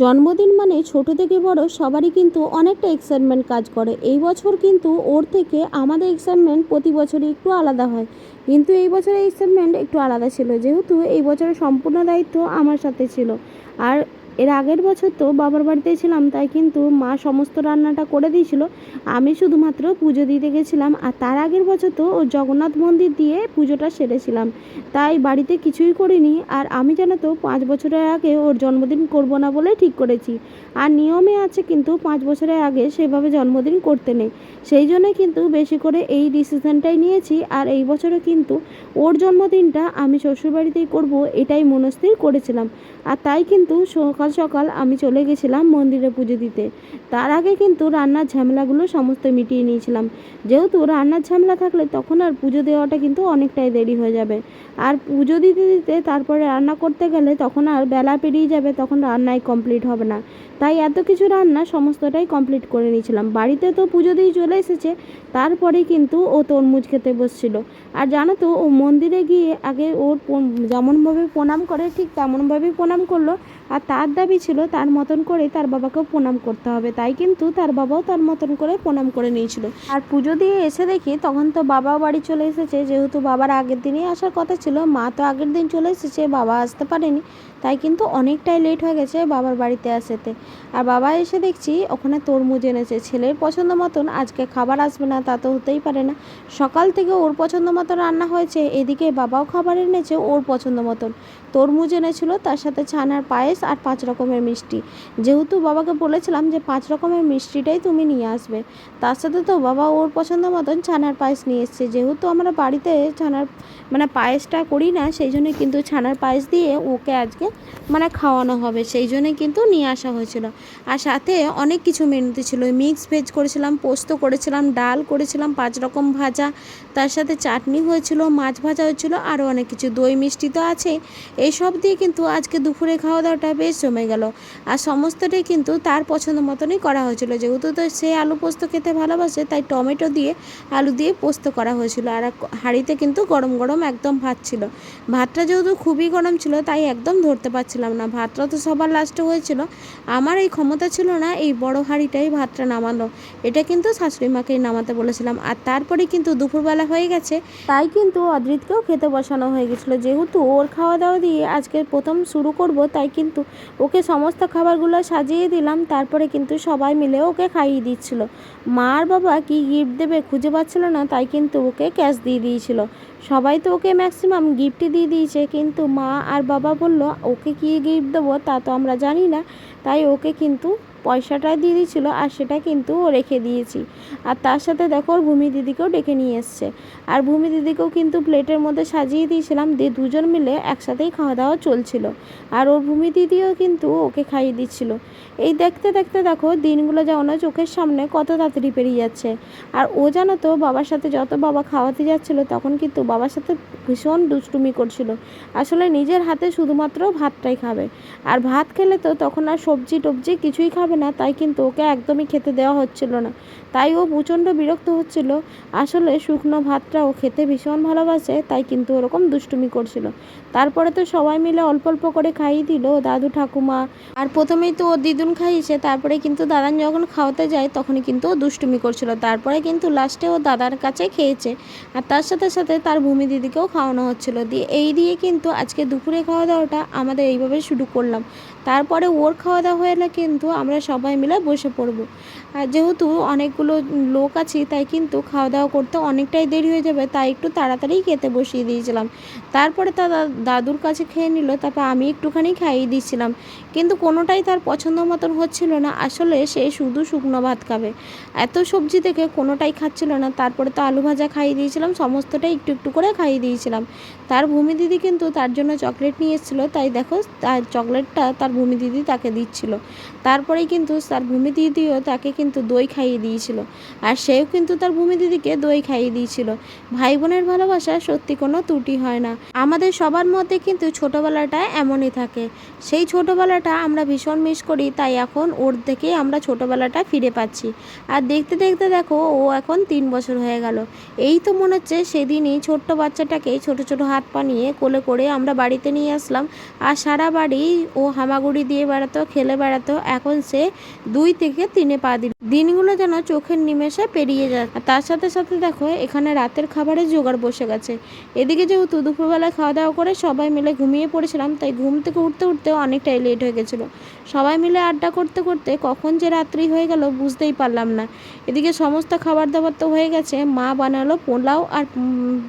জন্মদিন মানে ছোট থেকে বড় সবারই কিন্তু অনেকটা এক্সাইটমেন্ট কাজ করে। এই বছর কিন্তু ওর থেকে আমাদের এক্সাইটমেন্ট প্রতি বছরই একটু আলাদা হয়, কিন্তু এই বছরের এক্সাইটমেন্ট একটু আলাদা ছিল, যেহেতু এই বছরের সম্পূর্ণ দায়িত্ব আমার সাথে ছিল। আর এর আগের বছর তো বাবার বাড়িতেই ছিলাম, তাই কিন্তু মা সমস্ত রান্নাটা করে দিয়েছিল, আমি শুধুমাত্র পুজো দিতে গেছিলাম। আর তার আগের বছর তো ও জগন্নাথ মন্দির দিয়ে পুজোটা সেরেছিলাম, তাই বাড়িতে কিছুই করিনি। আর আমি জানো তো 5 বছরের আগে ওর জন্মদিন করব না বলে ঠিক করেছি। আর নিয়মে আছে কিন্তু 5 বছরের আগে সেভাবে জন্মদিন করতে নেই, সেই জন্যই কিন্তু বেশি করে এই ডিসিশনটাই নিয়েছি। আর এই বছরে কিন্তু ওর জন্মদিনটা আমি শ্বশুরবাড়িতেই করব, এটাই মনস্থির করেছিলাম। আর তাই কিন্তু সকাল সকাল আমি চলে গেছিলাম মন্দিরে পুজো দিতে। তার আগে কিন্তু রান্নার ঝামেলাগুলো সমস্ত মিটিয়ে নিয়েছিলাম, যেহেতু রান্নার ঝামেলা থাকলে তখন আর পুজো দেওয়াটা কিন্তু অনেকটাই দেরি হয়ে যাবে। আর পুজো দিতে দিতে তারপরে রান্না করতে গেলে তখন আর বেলা পেরিয়ে যাবে, তখন রান্নাই কমপ্লিট হবে না। তাই এত কিছু রান্না সমস্তটাই কমপ্লিট করে নিয়েছিলাম। বাড়িতে তো পুজো দিয়ে চলে এসেছে, তারপরে কিন্তু ও তরমুজ খেতে বসছিল। আর জানো তো, ও মন্দিরে গিয়ে আগে ওর যেমনভাবে প্রণাম করে ঠিক তেমনভাবেই প্রণাম করলো। আর তার দাবি ছিল তার মতন করে তার বাবাকেও প্রণাম করতে হবে, তাই কিন্তু তার বাবাও তার মতন করে প্রণাম করে নিয়েছিল। আর পুজো দিয়ে এসে দেখি তখন তো বাবাও বাড়ি চলে এসেছে, যেহেতু বাবার আগের দিনই আসার কথা ছিল, মা তো আগের দিন চলে এসেছে, বাবা আসতে পারেনি, তাই কিন্তু অনেকটাই লেট হয়ে গেছে বাবার বাড়িতে আসতে। আর বাবা এসে দেখছি ওখানে তরমুজ এনেছে, ছেলের পছন্দ মতন আজকে খাবার আসবে না তা তো হতেই পারে না। সকাল থেকে ওর পছন্দ মতো রান্না হয়েছে, এদিকে বাবাও খাবার এনেছে ওর পছন্দ মতন। তরমুজ এনেছিল, তার সাথে ছানার পায়েস আর 5 রকমের মিষ্টি। যেহেতু বাবাকে বলেছিলাম যে 5 রকমের মিষ্টিটাই তুমি নিয়ে আসবে, তার সাথে তো বাবা ওর পছন্দ মতন ছানার পায়েস নিয়ে এসছে। যেহেতু আমরা বাড়িতে ছানার পায়েসটা করি না, সেই জন্যই কিন্তু ছানার পায়েস দিয়ে ওকে আজকে খাওয়ানো হবে, সেই জন্যই কিন্তু নিয়ে আসা হয়েছিল। আর সাথে অনেক কিছু মেনুতে ছিল, মিক্স ভেজ করেছিলাম, পোস্ত করেছিলাম, ডাল করেছিলাম, 5 রকম ভাজা, তার সাথে চাটনি হয়েছিল, মাছ ভাজা হয়েছিল, আরও অনেক কিছু, দই মিষ্টি তো আছে। এইসব দিয়ে কিন্তু আজকে দুপুরে খাওয়া দাওয়াটা বেশ জমে গেল। আর সমস্তটাই কিন্তু তার পছন্দ মতনই করা হয়েছিল, যেহেতু তো সে আলু পোস্ত খেতে ভালোবাসে, তাই টমেটো দিয়ে আলু দিয়ে পোস্ত করা হয়েছিল। আর হাঁড়িতে কিন্তু গরম গরম একদম ভাত ছিল। ভাতটা যেহেতু খুবই গরম ছিল, তাই একদম ধরতে পারছিলাম না, ভাতটা তো সবার লাস্টে হয়েছিল, আমার এই ক্ষমতা ছিল না এই বড় হাঁড়িটাই ভাতটা নামানো, এটা কিন্তু শাশুড়ি মাকেই নামাতে বলেছিলাম। আর তারপরে কিন্তু দুপুরবেলা হয়ে গেছে, তাই কিন্তু অদ্রিতকেও খেতে বসানো হয়ে গেছিলো। যেহেতু ওর খাওয়া দাওয়া দিয়ে আজকে প্রথম শুরু করব, তাই কিন্তু ওকে সমস্ত খাবারগুলো সাজিয়ে দিলাম, তারপরে কিন্তু সবাই মিলে ওকে খাইয়ে দিচ্ছিল। মা আর বাবা কি গিফট দেবে খুঁজে পাচ্ছিল না, তাই কিন্তু ওকে ক্যাশ দিয়ে দিয়েছিল। সবাই তো ওকে ম্যাক্সিমাম গিফটই দিয়ে দিয়েছে, কিন্তু মা আর বাবা বলল ওকে কী গিফট দেবো তা তো আমরা জানি না, তাই ওকে কিন্তু পয়সাটা দিয়ে দিয়েছিল, আর সেটা কিন্তু ও রেখে দিয়েছি। আর তার সাথে দেখো ওর ভূমি দিদিকেও ডেকে নিয়ে এসছে, আর ভূমি দিদিকেও কিন্তু প্লেটের মধ্যে সাজিয়ে দিয়েছিলাম, দিয়ে দুজন মিলে একসাথেই খাওয়া দাওয়া চলছিল। আর ওর ভূমি দিদিও কিন্তু ওকে খাইয়ে দিচ্ছিল। এই দেখতে দেখতে দেখো দিনগুলো যেমন চোখের সামনে কত তাড়াতাড়ি পেরিয়ে যাচ্ছে। আর ও জানো তো, বাবার সাথে যত বাবা খাওয়াতে যাচ্ছিলো তখন কিন্তু বাবার সাথে ভীষণ দুষ্টুমি করছিল। আসলে নিজের হাতে শুধুমাত্র ভাতটাই খাবে, আর ভাত খেলে তো তখন আর সবজি টবজি কিছুই খাবে না, তাই কিন্তু ওকে একদমই খেতে দেওয়া হচ্ছিল না। তাই ও প্রচণ্ড বিরক্ত হচ্ছিল। আসলে শুকনো ভাতটা ও খেতে ভীষণ ভালোবাসে, তাই কিন্তু ওরকম দুষ্টুমি করছিল। তারপরে তো সবাই মিলে অল্প অল্প করে খাইয়ে দিল, দাদু ঠাকুমা। আর প্রথমেই তো ও দিদুন খাইয়েছে, তারপরে কিন্তু দাদান যখন খাওয়াতে যায় তখনই কিন্তু ও দুষ্টুমি করছিল, তারপরে কিন্তু লাস্টে ও দাদার কাছে খেয়েছে। আর তার সাথে সাথে তার ভূমি দিদিকেও খাওয়ানো হচ্ছিল। দিয়ে কিন্তু আজকে দুপুরে খাওয়া দাওয়াটা আমাদের এইভাবে শুরু করলাম। তারপরে ওর খাওয়া দাওয়া হয়ে গেলে কিন্তু আমরা সবাই মিলে বসে পড়বো। আর যেহেতু অনেকগুলো লোক আছি, তাই কিন্তু খাওয়া দাওয়া করতে অনেকটাই দেরি হয়ে যাবে, তাই একটু তাড়াতাড়ি খেতে বসিয়ে দিয়েছিলাম। তারপরে তার দাদুর কাছে খেয়ে নিল, তারপর আমি একটুখানি খাইয়ে দিচ্ছিলাম, কিন্তু কোনোটাই তার পছন্দ মতন হচ্ছিল না। আসলে সে শুধু শুকনো ভাত খাবে, এত সবজি থেকে কোনোটাই খাচ্ছিল না। তারপরে তো আলু ভাজা খাইয়ে দিয়েছিলাম, সমস্তটাই একটু একটু করে খাইয়ে দিয়েছিলাম। তার ভূমি দিদি কিন্তু তার জন্য চকলেট নিয়ে এসেছিলো, তাই দেখো তার চকলেটটা তার ভূমি দিদি তাকে দিচ্ছিল। তারপরেই কিন্তু তার ভূমি দিদিও তাকে কিন্তু দই খাইয়ে দিয়েছিল, আর সেও কিন্তু তার ভূমি দিদিকে দই খাইয়ে দিয়েছিল। ভাই বোনের ভালোবাসা সত্যি কোনো ত্রুটি হয় না। আমাদের সবার মধ্যে কিন্তু ছোটোবেলাটা এমনই থাকে, সেই ছোটোবেলাটা আমরা ভীষণ মিস করি, তাই এখন ওর থেকেই আমরা ছোটোবেলাটা ফিরে পাচ্ছি। আর দেখতে দেখতে দেখো ও এখন 3 বছর হয়ে গেল। এই তো মনে হচ্ছে সেদিনই ছোট্ট বাচ্চাটাকে ছোট ছোট হাত পা নিয়ে কোলে করে আমরা বাড়িতে নিয়ে আসলাম, আর সারা বাড়ি ও হামাগুড়ি দিয়ে বেড়াতো, খেলে বেড়াতো, এখন সে 2 থেকে 3-এ পা দিল। দিনগুলো যেন চোখের নিমেষে পেরিয়ে যায়। আর তার সাথে সাথে দেখো এখানে রাতের খাবারের জোগাড় বসে গেছে। এদিকে যেহেতু দুপুরবেলায় খাওয়া দাওয়া করে সবাই মিলে ঘুমিয়ে পড়েছিলাম, তাই ঘুম থেকে উঠতে উঠতে অনেকটাই লেট হয়ে গেছিলো। সবাই মিলে আড্ডা করতে করতে কখন যে রাত্রি হয়ে গেল বুঝতেই পারলাম না। এদিকে সমস্ত খাবার দাবার তো হয়ে গেছে, মা বানালো পোলাও আর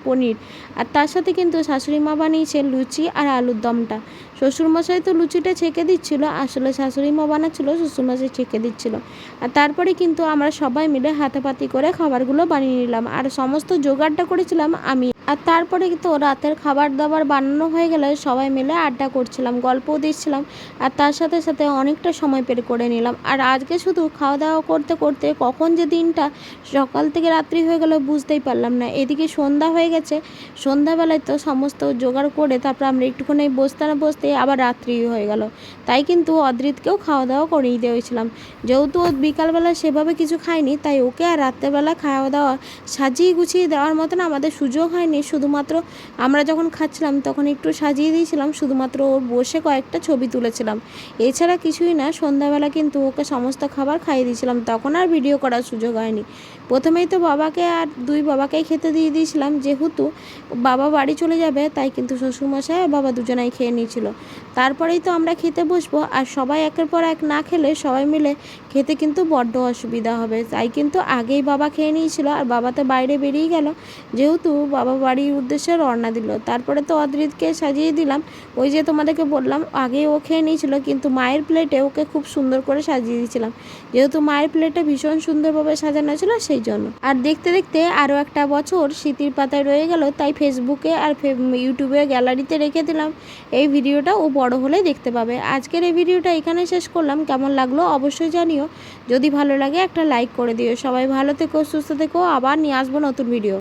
পনির, আর তার সাথে কিন্তু শাশুড়ি মা বানিয়েছে লুচি আর আলুর দমটা। শ্বশুরমশাই তো লুচিটা ছেঁকে দিচ্ছিল, আসলে শাশুড়ি মা বানাচ্ছিল, শ্বশুরমশাই ছেঁকে দিচ্ছিল। আর তারপরে কিন্তু আমরা সবাই মিলে হাতাপাতি করে খাবারগুলো বানিয়ে নিলাম, আর সমস্ত জোগাড়টা করেছিলাম আমি। আর তারপরে তো রাতের খাবার দাবার বানানো হয়ে গেলে সবাই মিলে আড্ডা করছিলাম, গল্পও দিচ্ছিলাম, আর তার সাথে সাথে অনেকটা সময় বের করে নিলাম। আর আজকে শুধু খাওয়া দাওয়া করতে করতে কখন যে দিনটা সকাল থেকে রাত্রি হয়ে গেল বুঝতেই পারলাম না। এদিকে সন্ধ্যা হয়ে গেছে, সন্ধ্যাবেলায় তো সমস্ত জোগাড় করে তারপর আমরা একটুখানি বসতে না বসতে আবার রাত্রি হয়ে গেল। তাই কিন্তু অদ্রিতকেও খাওয়া দাওয়া করেই দিয়েছিলাম, যেহেতু ও বিকালবেলা সেভাবে কিছু খায়নি, তাই ওকে আর রাত্রেবেলা খাওয়া দাওয়া সাজিয়ে গুছিয়ে দেওয়ার মতন আমাদের সুযোগ হয়নি। শুধুমাত্র আমরা যখন খাচ্ছিলাম তখন একটু সাজিয়ে দিয়েছিলাম, শুধুমাত্র ওর বসে কয়েকটা ছবি তুলেছিলাম, এছাড়া কিছুই না। সন্ধ্যাবেলা কিন্তু ওকে সমস্ত খাবার খাইয়ে দিয়েছিলাম, তখন আর ভিডিও করার সুযোগ হয়নি। প্রথমেই তো বাবাকে আর 2 বাবাকেই খেতে দিয়ে দিয়েছিলাম, যেহেতু বাবা বাড়ি চলে যাবে, তাই কিন্তু শ্বশুরমশাই আর বাবা দুজনাই খেয়ে নিয়েছিল। তারপরেই তো আমরা খেতে বসবো, আর সবাই একের পর এক না খেলে সবাই মিলে খেতে কিন্তু বড্ড অসুবিধা হবে, তাই কিন্তু আগেই বাবা খেয়ে নিয়েছিল, আর বাবা তো বাইরে বেরিয়ে গেল, যেহেতু বাবা বাড়ির উদ্দেশ্যে রওনা দিল। তারপরে তো অদ্রিতকে সাজিয়ে দিলাম, ওই যে তোমাদেরকে বললাম আগেই ও খেয়ে নিয়েছিল, কিন্তু মায়ের প্লেটে ওকে খুব সুন্দর করে সাজিয়ে দিয়েছিলাম, যেহেতু মায়ের প্লেটে ভীষণ সুন্দরভাবে সাজানো ছিল সেই জন্য। আর দেখতে দেখতে আরও একটা বছর স্মৃতির পাতায় রয়ে গেল, তাই ফেসবুকে আর ইউটিউবে গ্যালারিতে রেখে দিলাম। এই ভিডিওটা ও বড় হলে দেখতে পাবে। আজকের এই ভিডিওটা এখানে শেষ করলাম, কেমন লাগলো অবশ্যই জানিও, যদি ভালো লাগে একটা লাইক করে দিও। সবাই ভালো থেকো, সুস্থ থেকো, আবার নিয়ে আসবো নতুন ভিডিও।